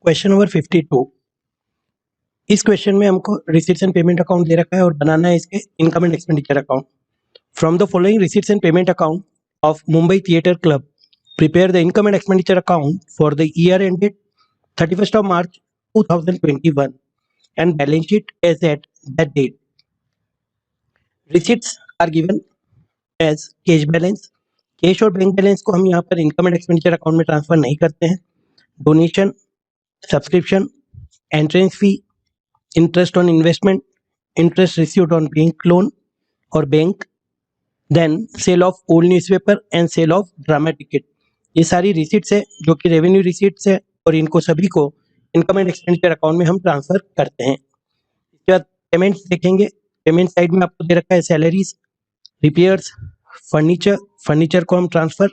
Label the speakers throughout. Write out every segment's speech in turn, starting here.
Speaker 1: Question number 52। इस question में हमको रिसीट्स एंड पेमेंट अकाउंट दे रखा है और बनाना है इसके income and expenditure account. From the following receipts and payment account of Mumbai theatre club, prepare the income and expenditure account for the year ended 31st of March 2021 and balance sheet as at that date. Receipts are given as cash balance. Cash और bank balance को हम यहाँ पर income and expenditure account में transfer नहीं करते हैं। Donation, subscription, entrance fee, interest on investment, interest received on bank loan और bank, then sale of old newspaper and sale of drama ticket, ये सारी रिसीट्स है जो कि रेवेन्यू रिसीट्स है और इनको सभी को इनकम एंड एक्सपेंडिचर अकाउंट में हम ट्रांसफर करते हैं। इसके बाद पेमेंट्स देखेंगे। पेमेंट साइड में आपको दे रखा है सैलरीज, रिपेयर्स, फर्नीचर को हम ट्रांसफर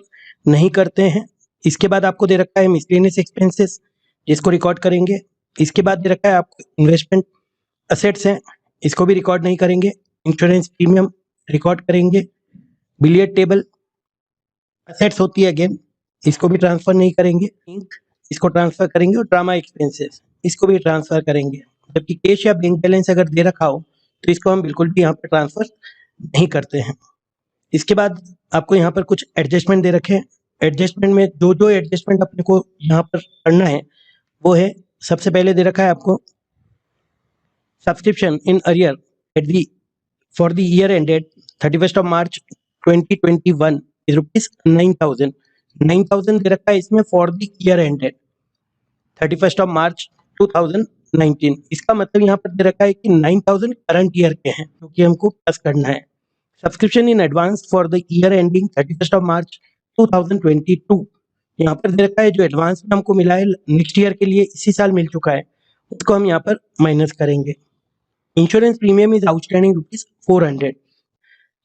Speaker 1: नहीं करते हैं। इसके बाद आपको दे रखा है मिसलेनियस एक्सपेंसेस जिसको रिकॉर्ड करेंगे। इसके बाद दे रखा है आपको इन्वेस्टमेंट असेट्स हैं, इसको भी रिकॉर्ड नहीं करेंगे। इंश्योरेंस प्रीमियम रिकॉर्ड करेंगे। बिलियर्ड टेबल असेट्स होती है अगेन, इसको भी ट्रांसफर नहीं करेंगे। इंक इसको ट्रांसफर करेंगे और ड्रामा एक्सपेंसेस इसको भी ट्रांसफर करेंगे। जबकि कैश या बैंक बैलेंस अगर दे रखा हो तो इसको हम बिल्कुल भी यहाँ पर ट्रांसफर नहीं करते हैं। इसके बाद आपको यहाँ पर कुछ एडजस्टमेंट दे रखे हैं। एडजस्टमेंट में जो एडजस्टमेंट अपने को यहाँ पर करना है वो है, सबसे पहले दे रखा है आपको subscription in arrear at the for the year ended 31st of March 2021 is rupees 9,000 दे रखा है इसमें for the year ended 31st of March 2019। इसका मतलब यहाँ पर दे रखा है कि 9,000 करंट ईयर के हैं क्योंकि हमको प्लस करना है। Subscription in advance for the year ending 31st of March 2022, यहाँ पर दे रखा है जो एडवांस में हमको मिला है नेक्स्ट ईयर के लिए, इसी साल मिल चुका है, उसको हम यहाँ पर माइनस करेंगे। Insurance premium is outstanding rupees 400,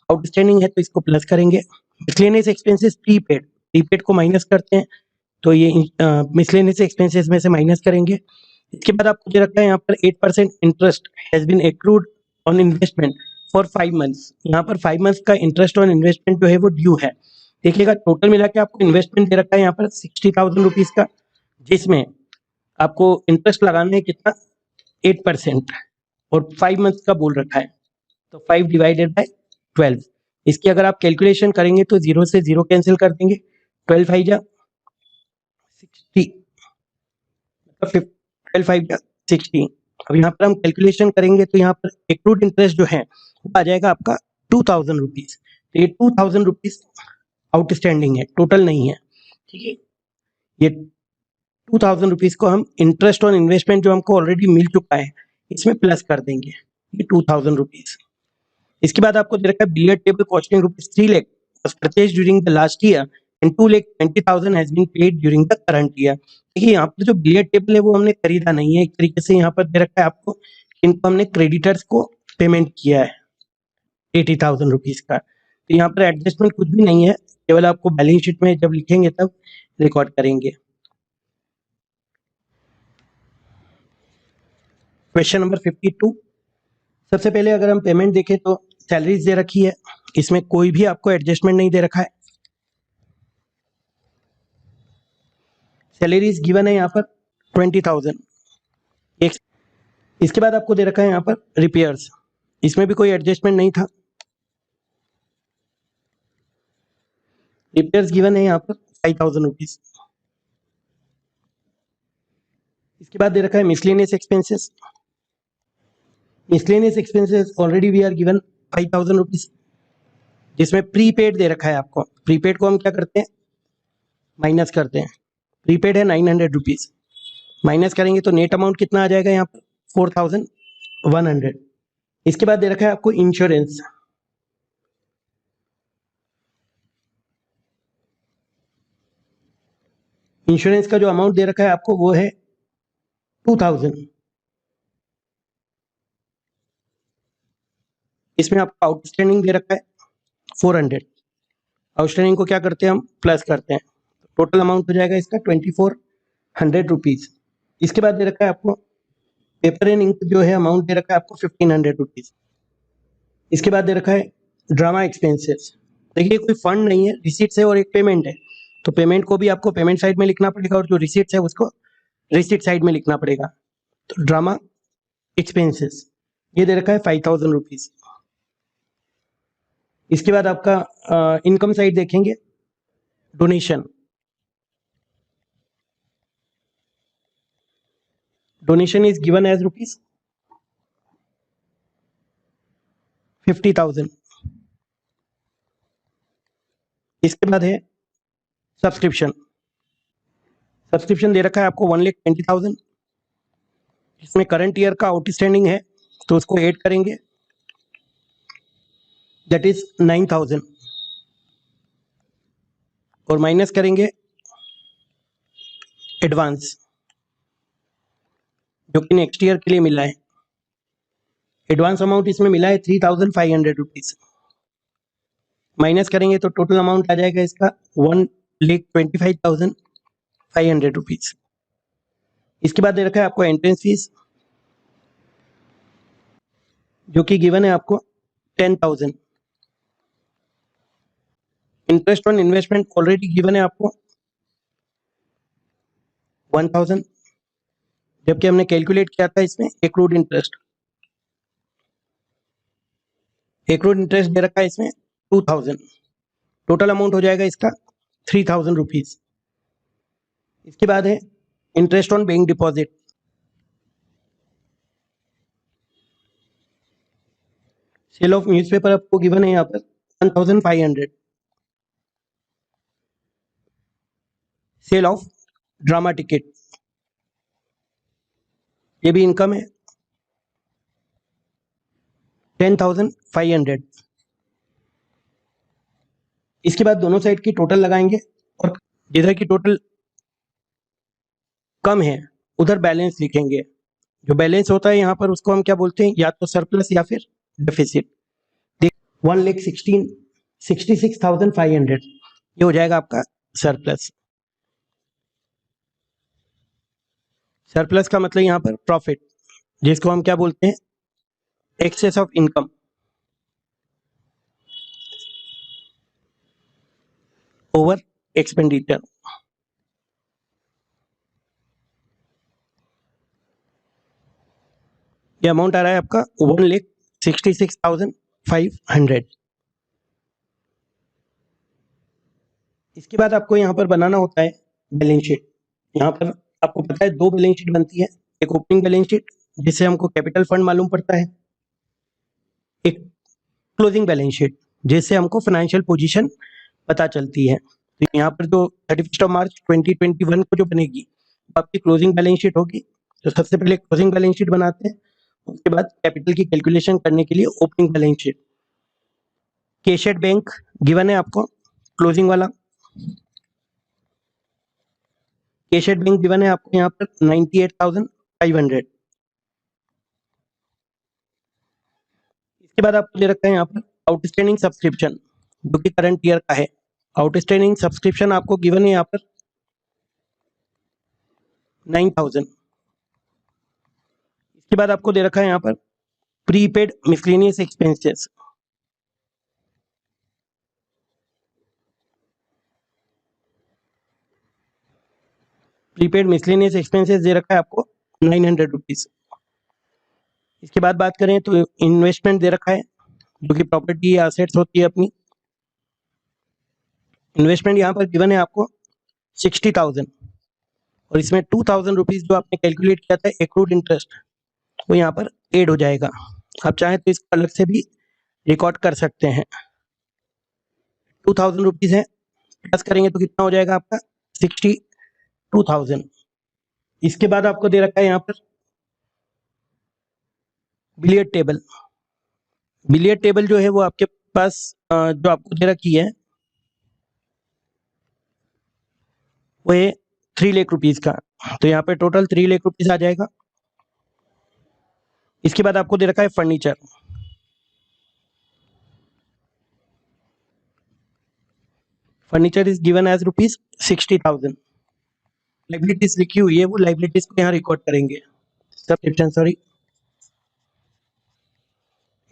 Speaker 1: outstanding है तो इसको प्लस करेंगे। मिसलेनियस एक्सपेंसेस प्रीपेड को माइनस करते हैं तो ये मिसलेनियस एक्सपेंसेस में से माइनस करेंगे। इसके बाद आपको दे रखा है यहाँ पर 8% interest has been accrued on investment for 5 months। यहाँ पर 5 months का इंटरेस्ट ऑन इन्वेस्टमेंट जो है वो ड्यू है। देखिएगा टोटल मिला के आपको इन्वेस्टमेंट दे रखा है यहाँ पर 60,000 रुपीज का, जिसमें आपको इंटरेस्ट लगाना है कितना 8% और 5 months का बोल रखा है तो 5 डिवाइडेड बाय 12। इसकी अगर आप कैलकुलेशन करेंगे तो 0 से 0 कैंसिल कर देंगे, 12 5 जा 60, 12 5 जा 60। अब यहाँ पर हम कैलकुलेशन करेंगे तो यहाँ पर एक्रूड इंटरेस्ट जो है वो आ जाएगा आपका 2,000 रुपीज। तो ये 2,000 रुपीज आउटस्टैंडिंग है, टोटल नहीं है, ठीक है। ये 2,000 रुपीज को हम इंटरेस्ट ऑन इन्वेस्टमेंट जो हमको ऑलरेडी मिल चुका है इसमें प्लस कर देंगे, ये 2,000 रुपीज। इसके बाद आपको दे रखा है billiard table costing rupees 3 lakh was purchased during the last year and 2,20,000 has been paid during the current year। देखिए यहाँ पर जो बिलियर्ड टेबल है वो हमने खरीदा नहीं है, एक तरीके से यहाँ पर दे रखा है आपको इनको हमने क्रेडिटर्स को पेमेंट किया है 80,000 रुपीज का। तो यहाँ पर एडजस्टमेंट कुछ भी नहीं है, केवल आपको बैलेंस शीट में जब लिखेंगे तब रिकॉर्ड करेंगे। Question number 52। सबसे पहले अगर हम पेमेंट देखें तो सैलरीज दे रखी है, इसमें कोई भी आपको एडजस्टमेंट नहीं दे रखा है। सैलरीज गिवन है यहाँ पर 20,000। इसके बाद आपको दे रखा है यहाँ पर रिपेयर्स, इसमें भी कोई एडजस्टमेंट नहीं था। रिपेयर्स गिवन है यहाँ पर 5,000 रुपीज। इसके बाद दे रखा है miscellaneous expenses. Miscellaneous expenses already we are given 5,000 rupees, जिसमें प्रीपेड दे रखा है आपको। प्रीपेड को हम क्या करते हैं माइनस करते हैं। प्रीपेड है 900 रुपीज, माइनस करेंगे तो नेट अमाउंट कितना आ जाएगा यहाँ पर 4,100। इसके बाद दे रखा है आपको इंश्योरेंस। इंश्योरेंस का जो अमाउंट दे रखा है आपको वो है 2,000। इसमें आपको आउटस्टैंडिंग दे रखा है 400। आउटस्टैंडिंग को क्या करते हैं हम प्लस करते हैं, टोटल अमाउंट हो जाएगा इसका 2,400 रुपीज। इसके बाद दे रखा है आपको पेपर एंड इंक जो है अमाउंट दे रखा है आपको 1,500 रुपीज। इसके बाद दे रखा है ड्रामा एक्सपेंसेस। देखिए कोई फंड नहीं है, रिसीट्स है और एक पेमेंट है, तो पेमेंट को भी आपको पेमेंट साइड में लिखना पड़ेगा और जो रिसीट्स है उसको रिसिट साइड में लिखना पड़ेगा। तो ड्रामा एक्सपेंसेस ये दे रखा है 5000 रुपीज। इसके बाद आपका इनकम साइड देखेंगे, donation. Donation is given as rupees 50,000। इसके बाद है सब्सक्रिप्शन। सब्सक्रिप्शन दे रखा है आपको 1,20,000। इसमें करंट ईयर का आउटस्टैंडिंग है तो उसको ऐड करेंगे, दैट इज 9,000, और माइनस करेंगे एडवांस जो कि नेक्स्ट ईयर के लिए मिला है। एडवांस अमाउंट इसमें मिला है 3,500 रुपीज। माइनस करेंगे तो टोटल अमाउंट आ जाएगा इसका 1,25,500 रुपीज। इसके बाद दे रखा है आपको एंट्रेंस फीस जो कि गिवन है आपको 10,000। Interest on investment already given है आपको 1,000, जबकि हमने कैलकुलेट किया था इसमें एक्रूड इंटरेस्ट। एक्रूड इंटरेस्ट दे रखा है इसमें 2,000। टोटल अमाउंट हो जाएगा इसका 3,000 रुपीज। इसके बाद है interest on bank deposit. Sale of newspaper आपको गिवन है यहाँ पर 1,500। सेल ऑफ ड्रामा टिकट ये भी इनकम है 10,500। इसके बाद दोनों साइड की टोटल लगाएंगे और जिधर की टोटल कम है उधर बैलेंस लिखेंगे। जो बैलेंस होता है यहाँ पर उसको हम क्या बोलते हैं, या तो सरप्लस या फिर डेफिसिट। 1,66,500 ये हो जाएगा आपका सरप्लस। सरप्लस का मतलब यहाँ पर प्रॉफिट, जिसको हम क्या बोलते हैं, excess of income over expenditure. ये अमाउंट आ रहा है आपका 1,66,500। इसके बाद आपको यहाँ पर बनाना होता है बैलेंस शीट। यहाँ पर आपको पता है दो बैलेंस शीट बनती है, एक ओपनिंग बैलेंस शीट जिससे हमको कैपिटल फंड मालूम पड़ता है, एक क्लोजिंग बैलेंस शीट जिससे हमको फाइनेंशियल पोजीशन पता चलती है। तो यहाँ पर जो 31 मार्च 2021 को जो बनेगी वो आपकी क्लोजिंग बैलेंस शीट होगी। तो सबसे पहले क्लोजिंग बैलेंस शीट बनाते हैं, उसके बाद कैपिटल की कैलकुलेशन करने के लिए opening balance sheet. Cash at bank given है आपको क्लोजिंग वाला। केशेड बैंक गिवन है आपको यहाँ पर 98,500। इसके बाद आपको दे रखा है यहाँ पर आउटस्टैंडिंग सब्सक्रिप्शन जो कि करंट ईयर का है। आउटस्टैंडिंग सब्सक्रिप्शन आपको गिवन है यहाँ पर 9,000। इसके बाद आपको दे रखा है यहाँ पर prepaid miscellaneous expenses. Prepaid miscellaneous expenses दे रखा है आपको 900 रुपीज। इसके बाद बात करें तो इन्वेस्टमेंट दे रखा है जो कि प्रॉपर्टी या असेट्स होती है अपनी। इन्वेस्टमेंट यहाँ पर गिवन है आपको 60,000, और इसमें 2,000 रुपीज जो आपने कैलकुलेट किया था एक्रूड इंटरेस्ट वो यहाँ पर ऐड हो जाएगा। आप चाहें तो इसको अलग से भी रिकॉर्ड कर सकते हैं। 2,000 रुपीज है, प्लस करेंगे तो कितना हो जाएगा आपका 62,000। इसके बाद आपको दे रखा है यहाँ पर बिलियर्ड टेबल। बिलियर्ड टेबल जो है वो आपके पास जो आपको दे रखी है वो है 3 लाख रुपीज का। तो यहाँ पे टोटल 3 लाख रुपीज आ जाएगा। इसके बाद आपको दे रखा है furniture. Furniture is given as rupees 60,000। Liabilities लिखी हुई है, वो लाइबिलिटीज को यहाँ रिकॉर्ड करेंगे। Subscription, sorry,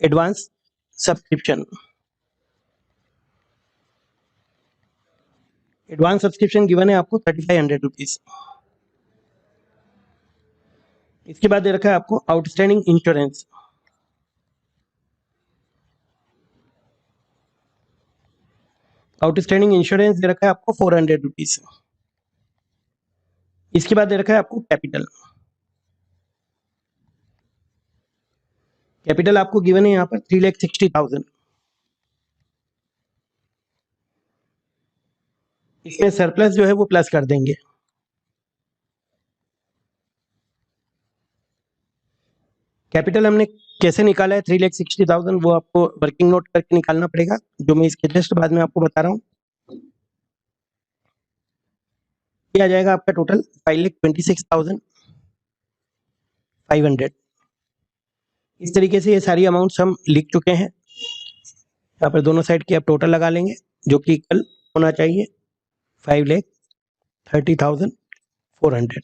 Speaker 1: advance subscription. Advance subscription given है आपको 3,500 रुपीज। इसके बाद दे रखा है आपको आउटस्टैंडिंग इंश्योरेंस। आउटस्टैंडिंग इंश्योरेंस दे रखा है आपको 400 रुपीज। इसके बाद दे रखा है आपको कैपिटल। कैपिटल आपको गिवन है यहाँ पर 3,60,000। इसमें सरप्लस जो है वो प्लस कर देंगे। कैपिटल हमने कैसे निकाला है 3,60,000, वो आपको वर्किंग नोट करके निकालना पड़ेगा, जो मैं इसके जस्ट बाद में आपको बता रहा हूँ। ये आ जाएगा आपका टोटल 5,26,500। इस तरीके से ये सारी अमाउंट्स हम लिख चुके हैं। यहाँ पर दोनों साइड की आप टोटल लगा लेंगे, जो कि इक्वल होना चाहिए 5,30,400।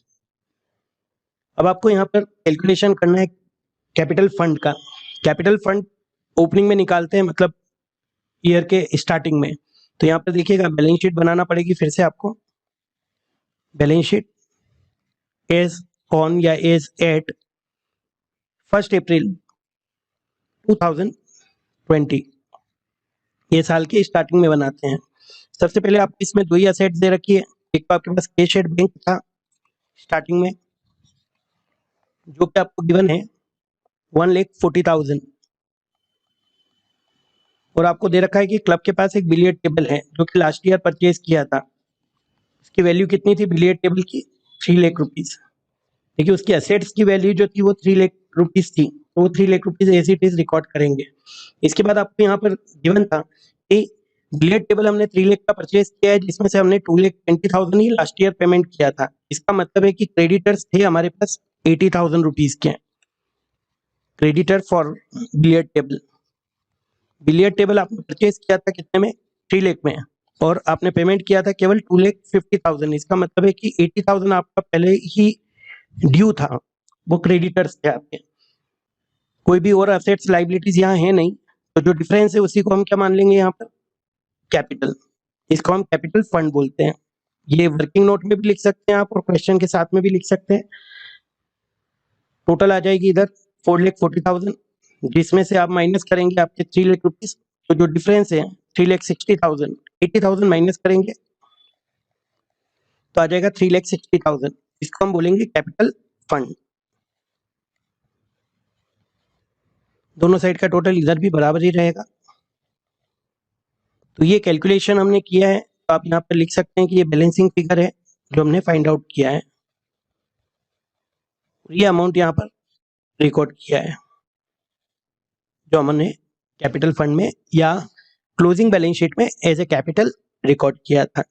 Speaker 1: अब आपको यहाँ पर कैलकुलेशन करना है कैपिटल फंड का। कैपिटल फंड ओपनिंग में निकालते हैं, मतलब ईयर के स्टार्टिंग में। तो यहाँ पर देखिएगा बैलेंस शीट बनाना पड़ेगी फिर से आपको। बैलेंस शीट एज ऑन या एज एट 1 अप्रैल 2020, ये साल के स्टार्टिंग में बनाते हैं। सबसे पहले आपको इसमें दो ही असेट्स दे रखी है। एक तो आपके पास कैश एट बैंक था स्टार्टिंग में, जो कि आपको गिवन है 1,40,000, और आपको दे रखा है कि क्लब के पास एक बिलियर्ड टेबल है जो कि लास्ट ईयर परचेज किया था। इसकी वैल्यू कितनी थी बिलियर्ड टेबल की? 3 लाख रुपीज। देखिए उसकी असेट्स की वैल्यू जो थी वो 3 लाख रुपीज थी, तो वो 3 lakh rupees as it is record करेंगे। इसके बाद आपको यहाँ पर गिवन था कि बिलियर्ड टेबल हमने 3 लाख का परचेज किया है, जिसमें से हमने 2,20,000 ही लास्ट ईयर पेमेंट किया था। इसका मतलब है कि क्रेडिटर्स थे हमारे पास 80,000 रुपीज के। Creditor for billiard table. Billiard table आपने परचेज किया था कितने में? 3 लाख में, और आपने पेमेंट किया था केवल 2,50,000। इसका मतलब है कि 80,000 आपका पहले ही ड्यू था, वो क्रेडिटर्स थे आपके। कोई भी और असेट्स लाइबिलिटीज यहाँ है नहीं, तो जो डिफरेंस है उसी को हम क्या मान लेंगे यहाँ पर? कैपिटल। इसको हम कैपिटल फंड बोलते हैं। ये वर्किंग नोट में भी लिख सकते हैं आप, और क्वेश्चन के साथ में भी लिख सकते हैं। टोटल आ जाएगी इधर 4,40,000, जिसमें से आप माइनस करेंगे आपके 3 लाख रुपीज। तो जो डिफरेंस है 3,60,000, 80,000 माइनस करेंगे तो आ जाएगा 3,60,000। इसको हम बोलेंगे कैपिटल फंड। दोनों साइड का टोटल इधर भी बराबर ही रहेगा। तो ये कैलकुलेशन हमने किया है, तो आप यहाँ पर लिख सकते हैं कि ये बैलेंसिंग फिगर है जो हमने फाइंड आउट किया है। ये अमाउंट यहाँ पर रिकॉर्ड किया है जो हमने कैपिटल फंड में या क्लोजिंग बैलेंस शीट में एज ए कैपिटल रिकॉर्ड किया था।